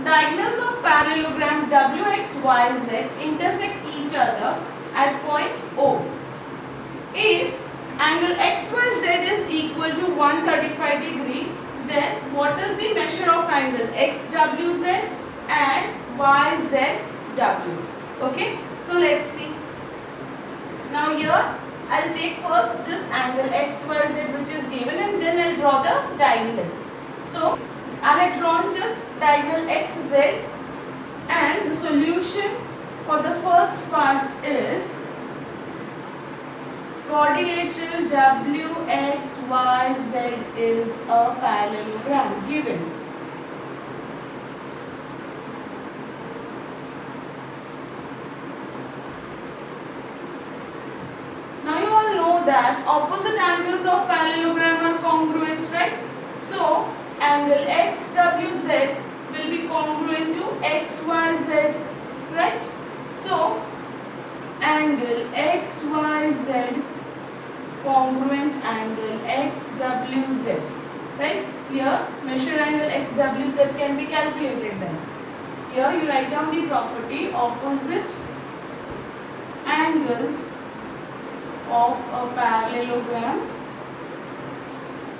diagonals of parallelogram WXYZ intersect each other at point O. If angle XYZ is equal to 135 degree, then what is the measure of angle XWZ and YZW? Okay, so let's see. Now here I'll take first this angle XYZ which is given, and then I'll draw the diagonal. So I had drawn just diagonal XZ, and the solution for the first part is quadrilateral WXYZ is a parallelogram given. Now you all know that opposite angles of parallelogram are congruent, right? So angle XWZ will be congruent to XYZ, right? So angle XYZ congruent angle XWZ, right? Here measure angle XWZ can be calculated then. Here you write down the property: opposite angles of a parallelogram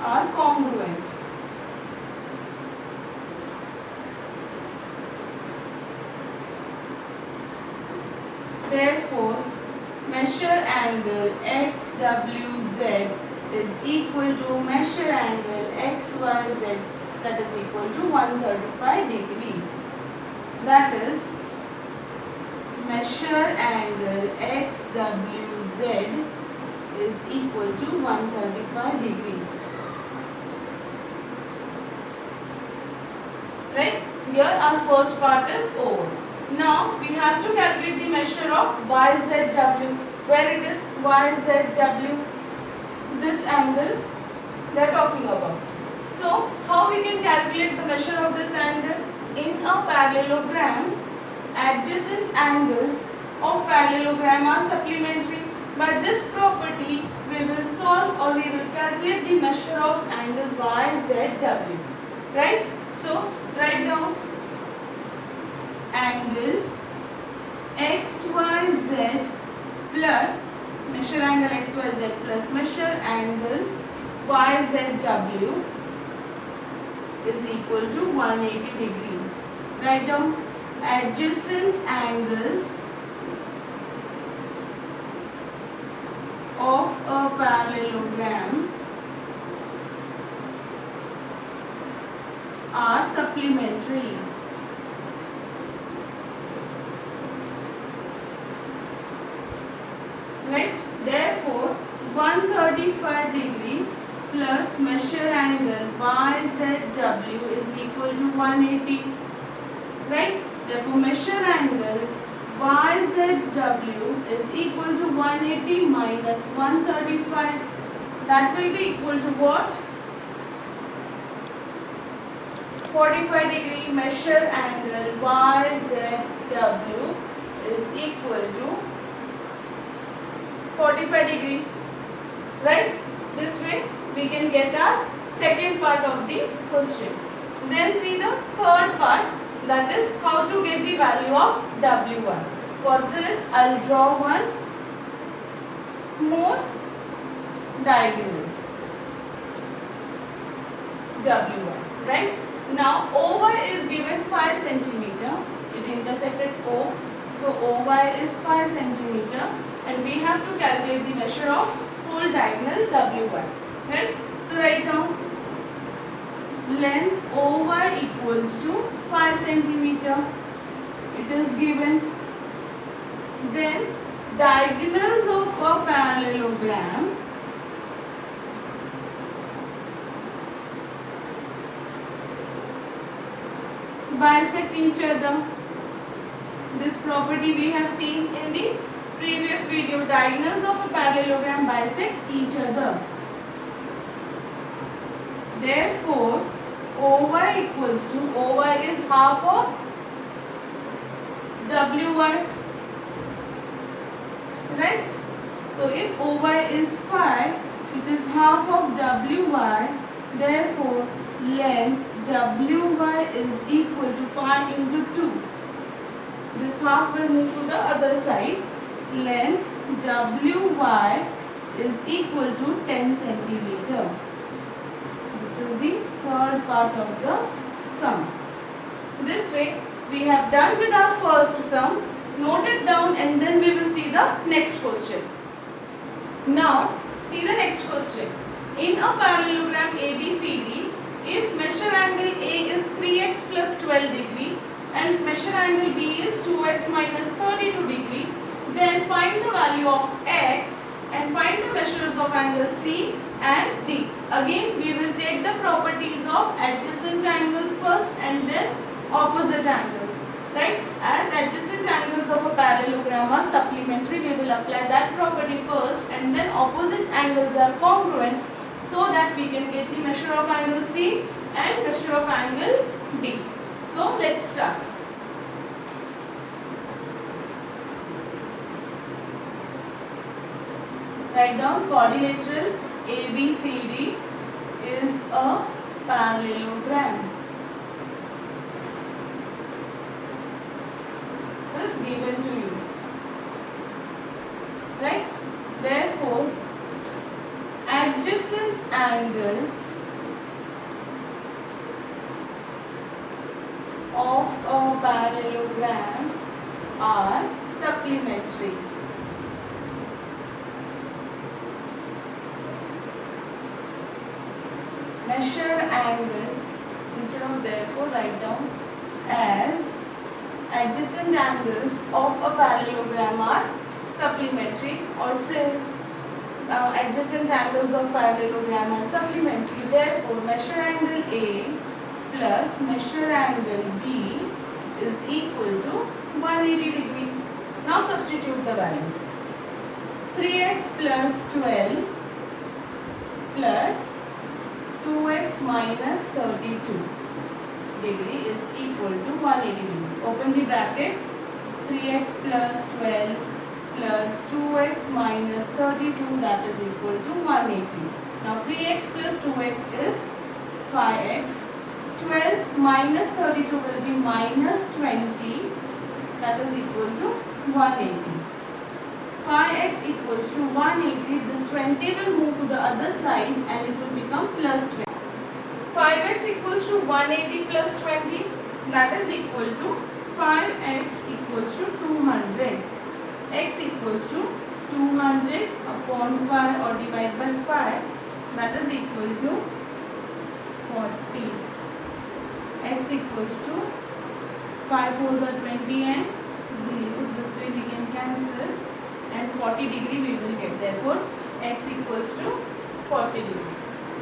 are congruent. Therefore, measure angle XWZ is equal to measure angle XYZ, that is equal to 135 degree. That is, measure angle XWZ is equal to 135 degree. Right? Here our first part is over. Now we have to calculate the measure of YZW. Where it is YZW? This angle they are talking about. So how we can calculate the measure of this angle? In a parallelogram, adjacent angles of parallelogram are supplementary. By this property, we will solve or we will calculate the measure of angle YZW. Right? So write down angle XYZ plus measure angle XYZ plus measure angle YZW is equal to 180 degree. Write down adjacent angles of a parallelogram are supplementary. Right? Therefore, 135 degree plus measure angle YZW is equal to 180. Right? Therefore, measure angle YZW is equal to 180 minus 135. That will be equal to what? 45 degree. Measure angle YZW is equal to 45 degree. Right? This way we can get our second part of the question. Then see the third part, that is how to get the value of W1. For this I'll draw one more diagonal W1. Right? Now OY is given 5 centimeter. It intersected O. So OY is 5 centimeter. And we have to calculate the measure of whole diagonal W1. Right? So write down length OY equals to 5 centimeter. It is given. Then diagonals of a parallelogram bisect each other. This property we have seen in the previous video. Diagonals of a parallelogram bisect each other. Therefore, OY equals to, OY is half of WY. Right? So if OY is 5, which is half of WY, therefore length WY is equal to 5 into 2. This half will move to the other side. Length WY is equal to 10 centimeter. This is the third part of the sum. This way we have done with our first sum. Note it down and then we will see the next question. Now see the next question. In a parallelogram ABCD, if measure angle A is 3x plus 12 degree and measure angle B is 2x minus 32 degree, then find the value of x and find the measures of angle C and D. Again we will take the properties of adjacent angles first and then opposite angles. Right? As adjacent angles of a parallelogram are supplementary, we will apply that property first and then opposite angles are congruent, so that we can get the measure of angle C and measure of angle D. So let's start. Write down quadrilateral ABCD is a parallelogram. This is given to you. Right? Therefore, adjacent angles of a parallelogram are supplementary. Measure angle, instead of therefore write down as adjacent angles of a parallelogram are supplementary, or since adjacent angles of parallelogram are supplementary, therefore measure angle A plus measure angle B is equal to 180 degree. Now substitute the values. 3x plus 12 plus 2x minus 32 degree is equal to 180 degree. Open the brackets. 3x plus 12 plus 2x minus 32, that is equal to 180. Now 3x plus 2x is 5x. 12 minus 32 will be minus 20, that is equal to 180. 5x equals to 180. This 20 will move to the other side and it will become plus 20. 5x equals to 180 plus 20, that is equal to 5x equals to 200. X equals to 200 upon 5 or divided by 5, that is equal to 40. X equals to 5 4s are 20 and 0. This way we can cancel and 40 degree we will get. Therefore, x equals to 40 degree.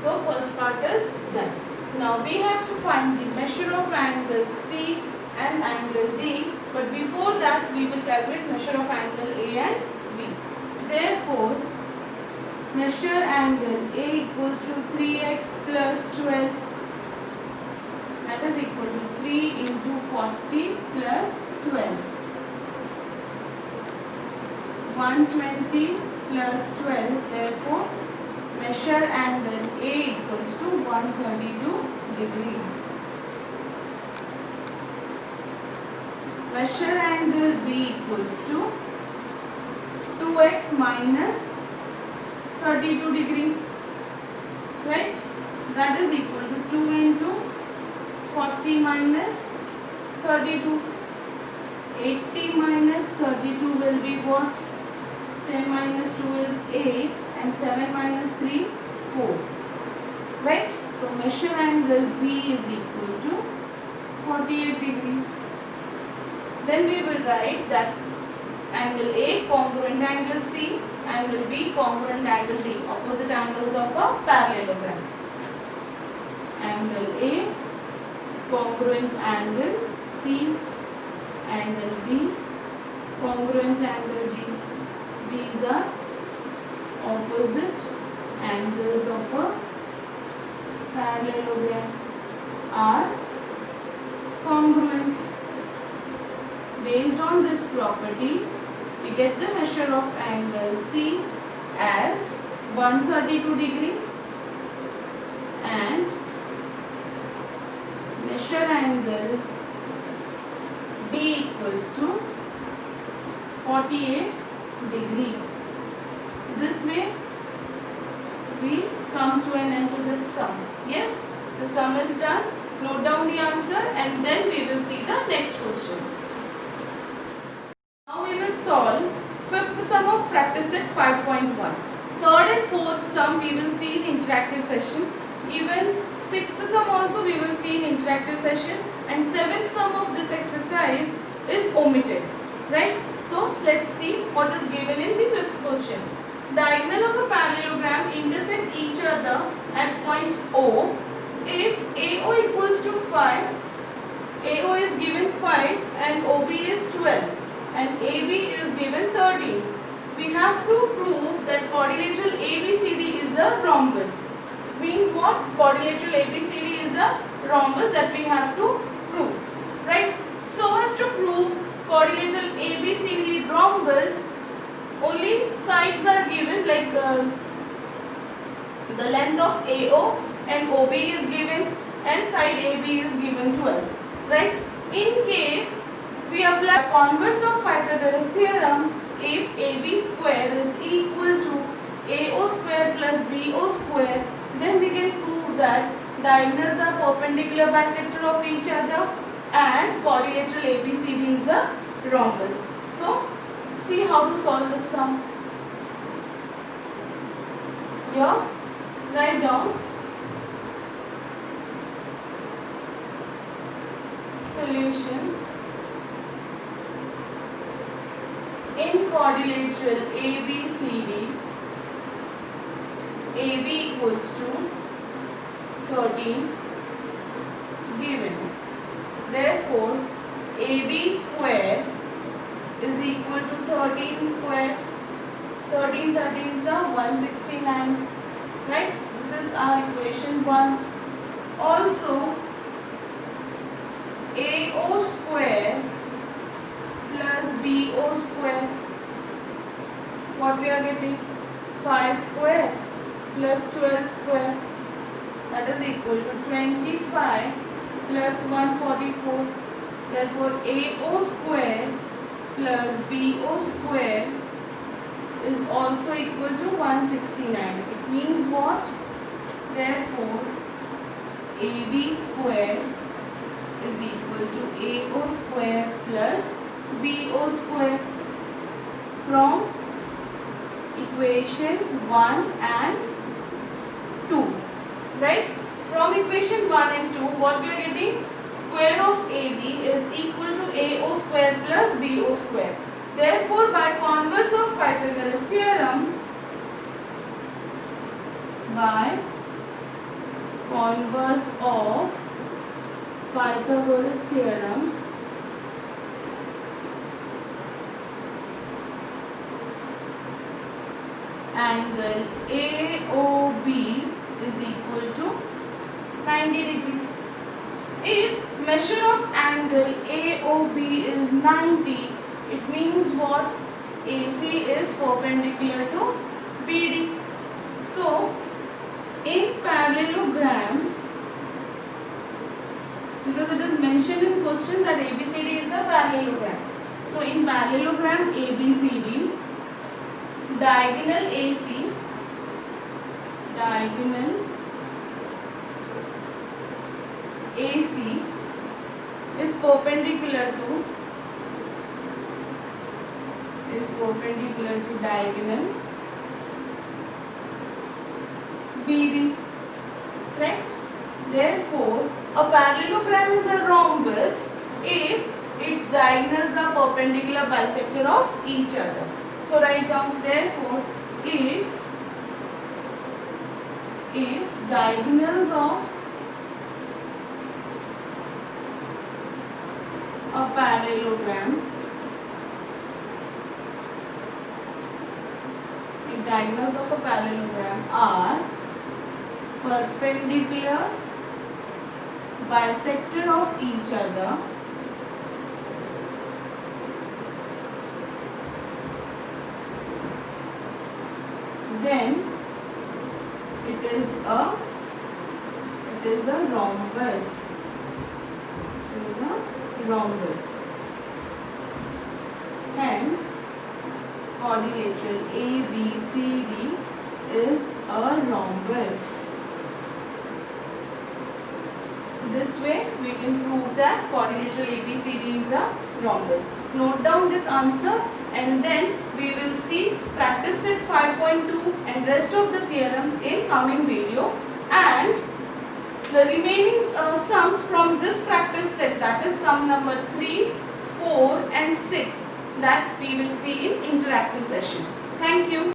So first part is done. Now we have to find the measure of angle C and angle D, but before that we will calculate measure of angle A and B. Therefore, measure angle A equals to 3x plus 12, that is equal to 3 into 40 plus 12. 120 plus 12, therefore measure angle A equals to 132 degree. Measure angle B equals to 2x minus 32 degree, right? That is equal to 2 into 40 minus 32. 80 minus 32 will be what? 10 minus 2 is 8 and 7 minus 3, 4. Right? So measure angle B is equal to 48 degree. Then we will write that angle A congruent angle C, angle B congruent angle D, opposite angles of a parallelogram. Angle A congruent angle C, angle B congruent angle D. These are opposite angles of a parallelogram are congruent. Based on this property, we get the measure of angle C as 132 degree and measure angle 48 degree. This way we come to an end to this sum. Yes, the sum is done. Note down the answer and then we will see the next question. Now we will solve fifth sum of practice set 5.1. Third and fourth sum we will see in interactive session. Even sixth sum also we will see in interactive session, and seventh sum of this exercise is omitted. Right? So let's see what is given in the fifth question. Diagonal of a parallelogram intersect each other at point O. If AO equals to 5, AO is given 5 and OB is 12 and AB is given 13. We have to prove that quadrilateral ABCD is a rhombus. Means what? Quadrilateral ABCD is a rhombus that we have to prove. Right? So as to prove quadrilateral ABCD rhombus, only sides are given, like the length of AO and OB is given and side AB is given to us. Right? In case we apply converse of Pythagoras theorem, if AB square is equal to AO square plus BO square, then we can prove that diagonals are perpendicular bisector of each other and quadrilateral ABCD is a rhombus. So see how to solve this sum. Here, write down solution. In quadrilateral ABCD, AB equals to 13 given. Therefore, AB square is equal to 13 square. 13 13s are 169. Right? This is our equation 1. Also, AO square plus BO square, what we are getting? 5 square plus 12 square, that is equal to 25 plus 144. Therefore AO square plus BO square is also equal to 169. It means what? Therefore AB square is equal to AO square plus BO square from equation 1 and 2. Right? From equation 1 and 2, what we are getting? Square of AB is equal to AO square plus BO square. Therefore, by converse of Pythagoras theorem, angle AOB is equal to 90 degree. If measure of angle AOB is 90, it means what? AC is perpendicular to BD. So, in parallelogram, because it is mentioned in question that ABCD is a parallelogram. So, in parallelogram ABCD, diagonal AC is perpendicular to diagonal BD. Right? Therefore, a parallelogram is a rhombus if its diagonals are perpendicular bisector of each other. So write down, therefore, if diagonals of a parallelogram are perpendicular bisector of each other, then it is a rhombus. Hence, quadrilateral ABCD is a rhombus. This way we can prove that quadrilateral ABCD is a rhombus. Note down this answer and then we will see practice set 5.2 and rest of the theorems in coming video, and the remaining sums from this practice set, that is sum number 3, 4 and 6, that we will see in interactive session. Thank you.